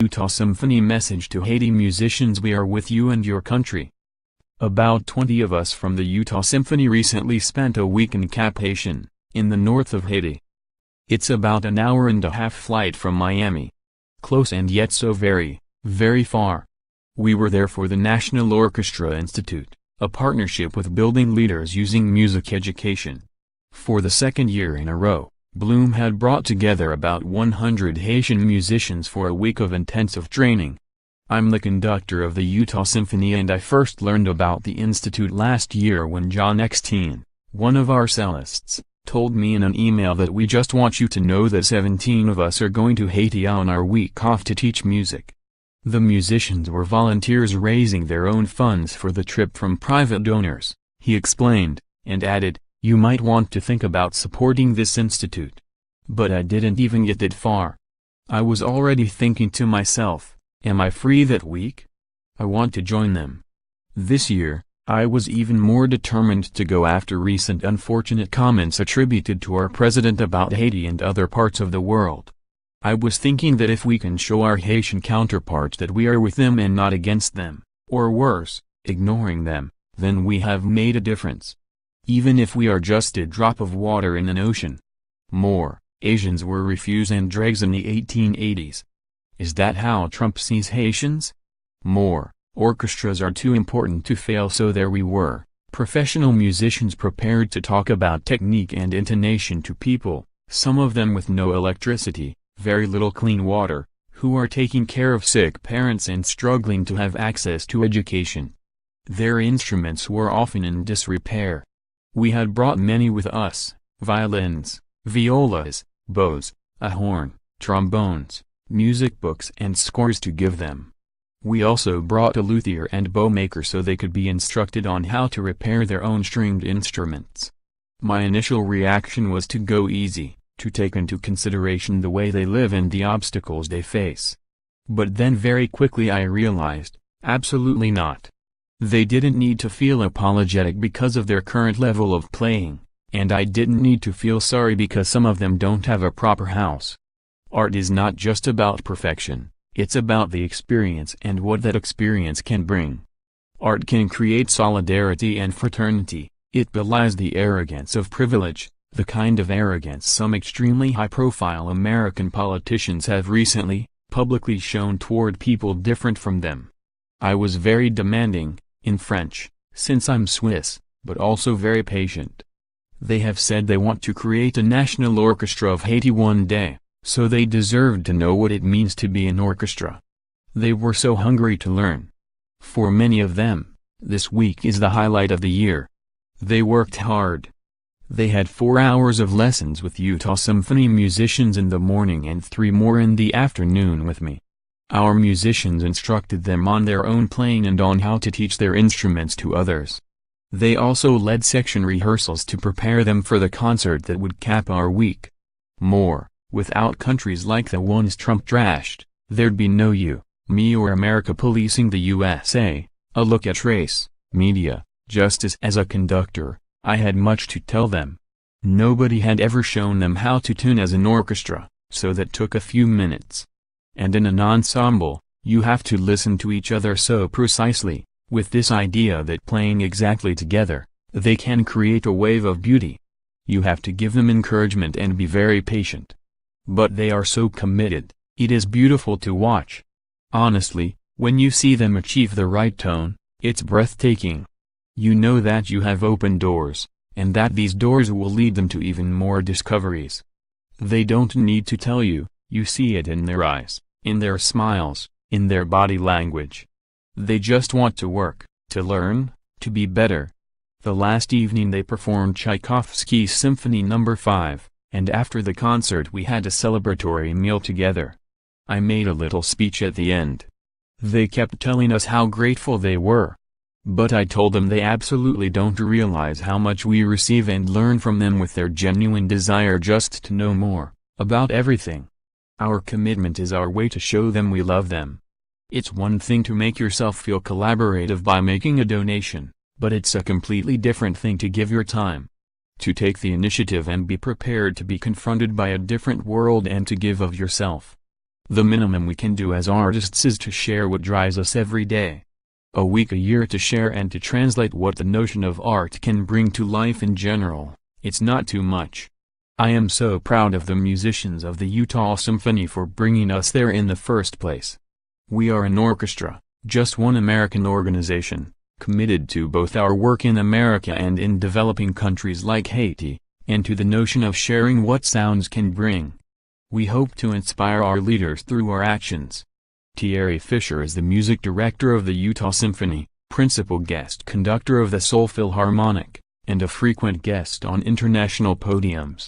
Utah Symphony message to Haiti musicians: we are with you and your country. About 20 of us from the Utah Symphony recently spent a week in Cap-Haitien, in the north of Haiti. It's about an hour-and-a-half flight from Miami. Close and yet so very, very far. We were there for the National Orchestra Institute, a partnership with building leaders using music education. For the second year in a row, BLUME had brought together about 100 Haitian musicians for a week of intensive training. I'm the conductor of the Utah Symphony, and I first learned about the institute last year when John Xteen, one of our cellists, told me in an email that we just want you to know that 17 of us are going to Haiti on our week off to teach music. The musicians were volunteers raising their own funds for the trip from private donors, he explained, and added, "You might want to think about supporting this institute." But I didn't even get that far. I was already thinking to myself, am I free that week? I want to join them. This year, I was even more determined to go after recent unfortunate comments attributed to our president about Haiti and other parts of the world. I was thinking that if we can show our Haitian counterparts that we are with them and not against them, or worse, ignoring them, then we have made a difference. Even if we are just a drop of water in an ocean. More, Asians were refuse and dregs in the 1880s. Is that how Trump sees Haitians? More, orchestras are too important to fail, so there we were, professional musicians prepared to talk about technique and intonation to people, some of them with no electricity, very little clean water, who are taking care of sick parents and struggling to have access to education. Their instruments were often in disrepair. We had brought many with us, violins, violas, bows, a horn, trombones, music books and scores to give them. We also brought a luthier and bow maker so they could be instructed on how to repair their own stringed instruments. My initial reaction was to go easy, to take into consideration the way they live and the obstacles they face. But then very quickly I realized, absolutely not. They didn't need to feel apologetic because of their current level of playing, and I didn't need to feel sorry because some of them don't have a proper house. Art is not just about perfection, it's about the experience and what that experience can bring. Art can create solidarity and fraternity. It belies the arrogance of privilege, the kind of arrogance some extremely high-profile American politicians have recently, publicly shown toward people different from them. I was very demanding, in French, since I'm Swiss, but also very patient. They have said they want to create a National Orchestra of Haiti one day, so they deserved to know what it means to be an orchestra. They were so hungry to learn. For many of them, this week is the highlight of the year. They worked hard. They had 4 hours of lessons with Utah Symphony musicians in the morning and 3 more in the afternoon with me. Our musicians instructed them on their own playing and on how to teach their instruments to others. They also led section rehearsals to prepare them for the concert that would cap our week. More, without countries like the ones Trump trashed, there'd be no you, me or America policing the USA. A look at race, media, justice. As a conductor, I had much to tell them. Nobody had ever shown them how to tune as an orchestra, so that took a few minutes. And in an ensemble, you have to listen to each other so precisely, with this idea that playing exactly together, they can create a wave of beauty. You have to give them encouragement and be very patient. But they are so committed, it is beautiful to watch. Honestly, when you see them achieve the right tone, it's breathtaking. You know that you have opened doors, and that these doors will lead them to even more discoveries. They don't need to tell you, you see it in their eyes, in their smiles, in their body language. They just want to work, to learn, to be better. The last evening they performed Tchaikovsky's Symphony No. 5, and after the concert we had a celebratory meal together. I made a little speech at the end. They kept telling us how grateful they were. But I told them they absolutely don't realize how much we receive and learn from them with their genuine desire just to know more, about everything. Our commitment is our way to show them we love them. It's one thing to make yourself feel collaborative by making a donation, but it's a completely different thing to give your time. To take the initiative and be prepared to be confronted by a different world and to give of yourself. The minimum we can do as artists is to share what drives us every day. A week a year to share and to translate what the notion of art can bring to life in general, it's not too much. I am so proud of the musicians of the Utah Symphony for bringing us there in the first place. We are an orchestra, just one American organization, committed to both our work in America and in developing countries like Haiti, and to the notion of sharing what sounds can bring. We hope to inspire our leaders through our actions. Thierry Fisher is the music director of the Utah Symphony, principal guest conductor of the Seoul Philharmonic, and a frequent guest on international podiums.